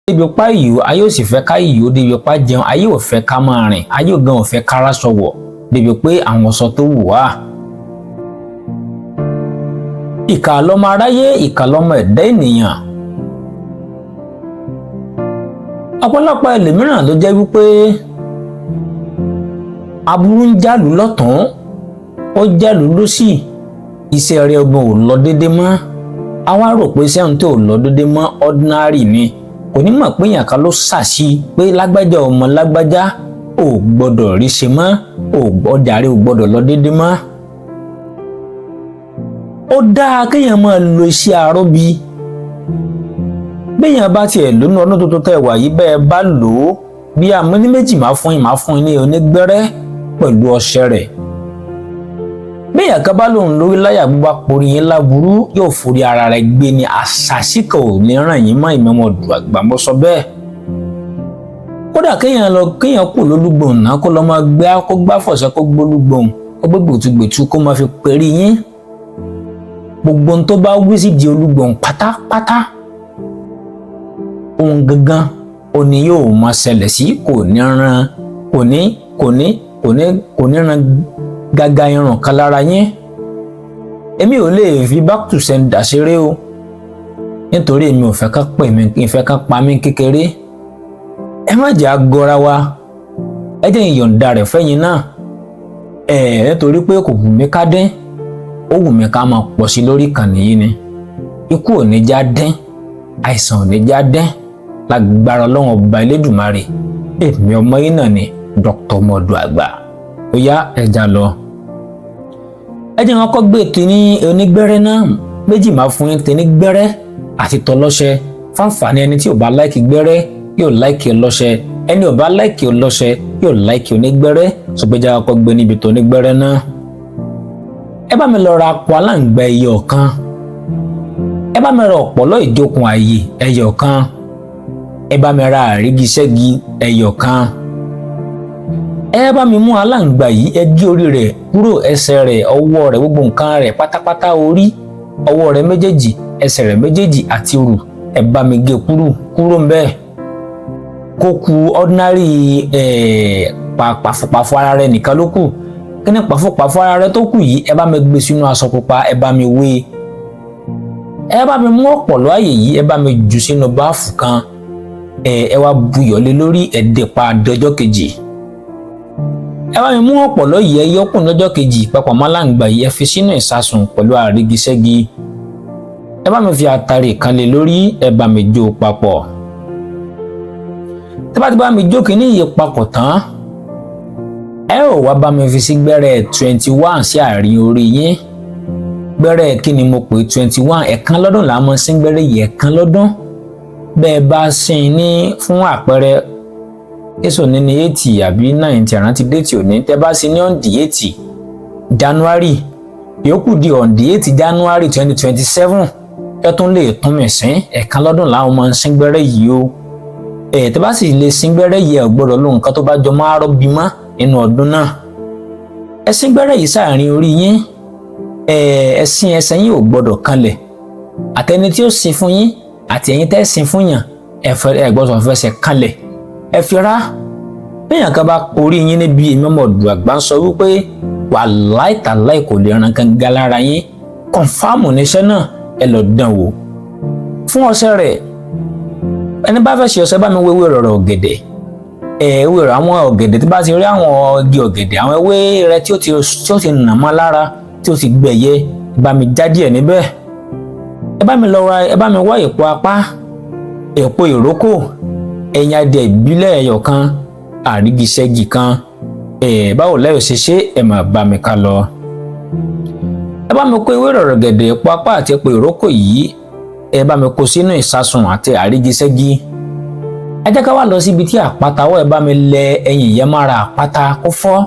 débi pa ìyó ayé ò sì fẹ́ ká ìyó débi pa jẹun ayé ò fẹ́ ká máa rìn ayé ò gan ò fẹ́ kára sọ̀wọ̀ débi pé àwọn sọ tó wù wá. ìkà lọmọ aráyé ìkà lọmọ ẹ̀dá ènìyàn. ọ̀pọ̀lọpọ̀ ẹlòmíràn ló jẹ́ wípé aburú ń jálù lọ́tún ó jálù lósì iṣẹ́ rẹ̀ ọgbọ́n ò lọ déédéé mọ́ àwa rò pé iṣẹ́ ohun tó lọ déédéé mọ́ ordinary ni kò ní mọ̀ pé èèyàn kan ló ṣàṣì pé lágbájá ọmọ lágbájá ò gbọ́dọ̀ rí ṣe mọ́ ọjà rẹ̀ ò gbọ́dọ̀ lọ déédéé mọ́. ó dáa kéèyàn máa lo iṣẹ́ àrọ́bí béèyàn bá tiẹ̀ lónú ọdún tuntun tẹ̀ wà yìí bẹ́ẹ̀ bá lò ó bí àmọ́ ní méjì máa fún yín ní onígbẹ́rẹ́ pẹ̀lú ọṣẹ rẹ̀. béèyàn kan bá lòun lórí láyà bó bá porí yín láburú yóò forí ara rẹ̀ gbé ní àṣàṣìkò ò ní ràn yín mọ́ ìmọ̀mọ̀dù àgbà mọ́ sọ bẹ́ẹ̀. kódà kéèyàn kù lólúgbòhùn náà kó lọ máa gbé kó gbá fọ̀ṣẹ́ kó gbólúgbòhùn kó gbé gbòtúgbòtú kó máa fi perí yín gbogbo ohun tó bá wí sí di olúgbòhùn pátápátá ohun gangan òní yóò máa ṣẹlẹ̀ sí kò ní ran gàgà irun kan lára yín. èmi ò lè fi back to sender ṣeré o nítorí èmi ò fẹ́ ká pè mí ìfẹ́ ká pa mí kékeré. ẹ má jẹ́ agọra wa ẹ jẹ́ ìyọ̀ǹda rẹ̀ fẹ́yìn náà nítorí pé kò wù mí ká dín ó wù mí ká máa pọ̀ sí lórí ìkànnì yìí ni ikú ò ní já dín àìsàn ò ní já dín lágbára Ọlọ́run ọba Elédùmarè èmi ọmọ yìí náà ni Dr. Ọmọdù àgbà ó yá ẹja lọ. ẹ jẹ́ wọn kọ́ gbé ètò ní onígbẹ́rẹ́ náà méjì máa fún yín tẹ́ni gbẹ́rẹ́ àti tọlọ́ṣẹ fáǹfààní ẹni tí ò bá láìkì gbẹ́rẹ́ yóò láìkì ọlọ́ṣẹ ẹni ò bá láìkì ọlọ́ṣẹ yóò láìkì onígbẹ́rẹ́ ṣùgbọ́n wọn kọ́ gbé níbi tó onígbẹ́rẹ́ náà. ẹ bá mi lọ ra apò aláǹgbá ẹyọ kan ẹ bá mi ra ọ̀pọ̀lọ́ ìjókòó ààyè ẹyọ kan ẹ bá mi ra àrígiṣẹ́gi ẹyọ kan ẹ bá mi mú aláǹgbá yìí ẹ gé orí rẹ̀ kúrò ẹsẹ̀ rẹ̀ ọwọ́ rẹ̀ gbogbo nǹkan rẹ̀ pátápátá orí ọwọ́ rẹ̀ méjèèjì ẹsẹ̀ rẹ̀ méjèèjì àti òrù ẹ bá mi gé kúrò ńbẹ̀ kó ku ordinary pàfùpàfù ara rẹ̀ nìkan ló kù kí ni pàfùpàfù ara rẹ̀ tó kù yìí ẹ bá mi gbé sínú aṣọ pupa ẹ bá mi wé ẹ bá mi mú ọ̀pọ̀lọ́ ààyè yìí ẹ bá mi jù sínú báàfù kan ẹ wá buyọ̀ lé lórí ẹ dè pa dọjọ́ kejì ẹ bá mi mú ọ̀pọ̀lọ́ yìí ẹ yọkùn lọ́jọ́ kejì papọ̀ máláǹgbà yìí ẹ fi sínú ìsasùn pẹ̀lú àrígiṣẹ́gi ẹ bá mi fi àtàrí kan lé lórí ẹ bá mi jó papọ̀ tẹ́ bá ti bá mi jó kínní yìí papọ̀ tán ẹ ò wá bá mi fi sí gbẹ́rẹ́ 21 sí àárín orí yín gbẹ́rẹ́ kí ni mo pè 21 ẹ̀kan lọ́dún là á mọ sí gbẹ́rẹ́ yìí ẹ̀kan lọ́dún bẹ́ẹ̀ bá sìn ní fún àpẹẹrẹ èso ní ní 80 àbí 90 àrántí déètì òní tẹ́ bá sìn ní on the 80 January yòókù di on the 8 January 2027 ẹ tún lè tún mi sín ẹ̀kan lọ́dún làwọn máa ń sín gbẹ́rẹ́ yìí o tẹ́ bá sì lè sín gbẹ́rẹ́ yìí ẹ gbọ́dọ̀ lóhun kan tó bá jọ máa rọ́ bímọ nínú ọdún náà ẹ sín gbẹ́rẹ́ yìí sáàrin orí yín ẹ̀sìn ẹsẹ̀ yín ò gbọ́dọ̀ kanlẹ̀ àtẹni tí ó sin fún yín àti ẹ̀yin tẹ́ sin fún yàn ẹ gbọ́dọ̀ fẹsẹ̀ kanlẹ̀ ẹ fi rá bẹ́yàn kan bá orí yín níbi ìmọ̀mọ̀dù àgbà ń sọ wípé wàláì tàláì kò lè ran kan ga lára yín kọ̀ǹfàmù níṣẹ́ náà ẹ lọ dán wò fún ọṣẹ rẹ̀ ẹni bá fẹ́ ṣe ọṣẹ bá mi wéwé rọ̀rọ̀ ọ̀gẹ̀dẹ̀ ewé rẹ̀ àwọn ọ̀gẹ̀dẹ̀ tí bá ti rí àwọn igi ọ̀gẹ̀dẹ̀ àwọn ewé rẹ̀ tí ó ti nà mọ́ lára tí ó ti gbẹ̀yẹ ẹ bá mi já díẹ̀ níbẹ̀ ẹ bá mi wá èpo apá èpo ìrókò ẹyin adìẹ ìbílẹ̀ ẹyọ kan àrígiṣẹ́gi kan báwo lẹ́yìn ṣe ẹ máa bá mi ká lọ. ẹ bá mi kó ewé rọ̀rọ̀ gẹ̀dẹ̀ èpo apá àti èpo ìrókò yìí ẹ bá mi kó sínú ìsasùn àti àrígiṣẹ́gi ẹ jẹ́ ká wá lọ síbi tí àpáta wọ́ ẹ bá mi lẹ ẹyin yẹn mára àpáta kó fọ́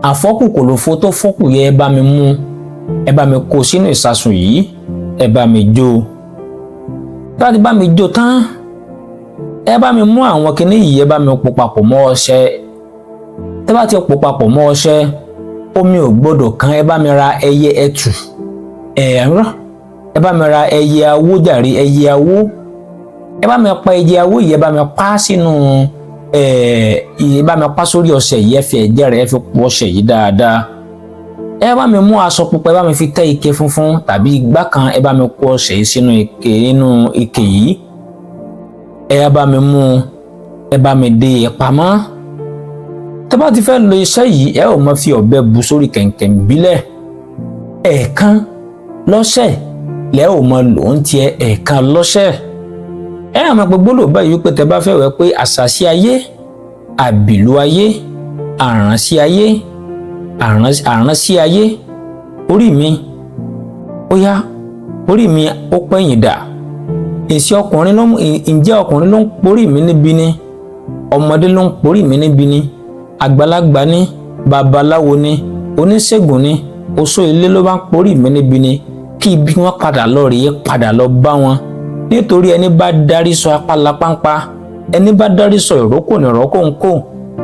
àfọ́kù kòlòfo tó fọ́kù yẹ ẹ bá mi mú ẹ bá mi kó sínú ìsasùn yìí ẹ bá mi jó bá ti bá mi jó tán ẹ bá mi mú àwọn kinní yìí ẹ bá mi pò papọ̀ mọ́ ọṣẹ tẹ́ bá ti pò papọ̀ mọ́ ọṣẹ omi ò gbọ́dọ̀ kan ẹ bá mi ra ẹyẹ ẹtù ẹ bá mi ra ẹyẹ awó jàre ẹyẹ awó ẹ bá mi pa ẹ̀jẹ̀ awó yìí, ẹ bá mi pa sínú ẹ bá mi pa sórí ọṣẹ yìí, ẹ fi ẹ̀jẹ̀ rẹ̀ ẹ fi po ọṣẹ yìí dáadáa. Ẹ bá mi mú aṣọ pupa, ẹ bá mi fi tẹ́ ike funfun tàbí igbá kan, ẹ bá mi kó ọṣẹ yìí sínú ike yìí. Ẹ bá mi mú, ẹ bá mi dè pamọ́. Tẹ́ bá ti fẹ́ lo iṣẹ́ yìí, ẹ ó máa fi ọ̀bẹ bu sórí kẹ̀ǹkẹ̀ ìbílẹ̀. Ẹ̀ẹ̀kan lọ́sẹ̀ lẹ́ ò máa lò ń tiẹ̀, ẹ̀ẹ̀kan lọ́sẹ̀. Ẹ á máa pe gbólóhùn báyìí wípé tẹ́ bá fẹ́ wẹ̀ pé àṣàsí ayé, àbìlú ayé, àrànsí ayé, àránsí ayé, orí mi ó yá, orí mi ó pẹ̀yìn dà. Ǹjẹ́ ọkùnrin ló ń porí mi níbi ni? Ọmọdé ló ń porí mi níbi ni? Àgbàlagbà ni? Babaláwo ni? Oníṣègùn ni? Oṣó ilé ló bá ń porí mi níbi ni? Kí ibi wọn padà lọ rèé, padà lọ bá wọn. Nítorí ẹni bá darí sọ apálápánpá, ẹni bá darí sọ ìrókò ní ìrókò ń kò,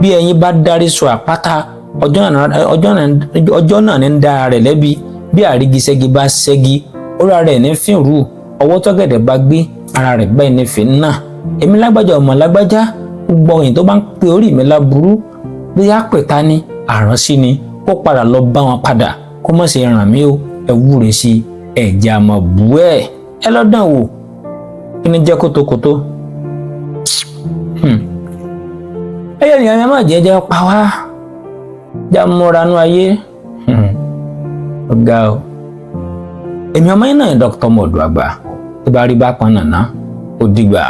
bí ẹyin bá darí sọ àpáta, ọjọ́ náà ní ń dá ara rẹ̀ lẹ́bi. Bí àrígiṣẹ́gi bá ṣẹ́gi, orí ara rẹ̀ ní fìrù. Ọwọ́ tọ́gẹ̀dẹ̀ bá gbé, ara rẹ̀ báyìí ní fi ń nà. Èmi lágbájá ọmọ lágbájá, gbogbo ẹ̀yin tó bá ń pe orí mi láburú, bí àpẹta ni, àránsí ni, kó padà lọ bá wọn padà, kó má ṣe ràn mí o, ẹ wúre sí ẹ̀jẹ̀ àmọ̀ bú ẹ̀. Ẹ lọ́dàn wò, kí ni jẹ́ kótókótó? Ẹyẹ nìyẹn má jẹ́jẹ́ pa wá, já múra nú ayé. Ọ̀gá o. Èmi ọmọ yín náà ni Dr. Modu Àgbà. Tó bá rí bákan náà, ó dìgbà.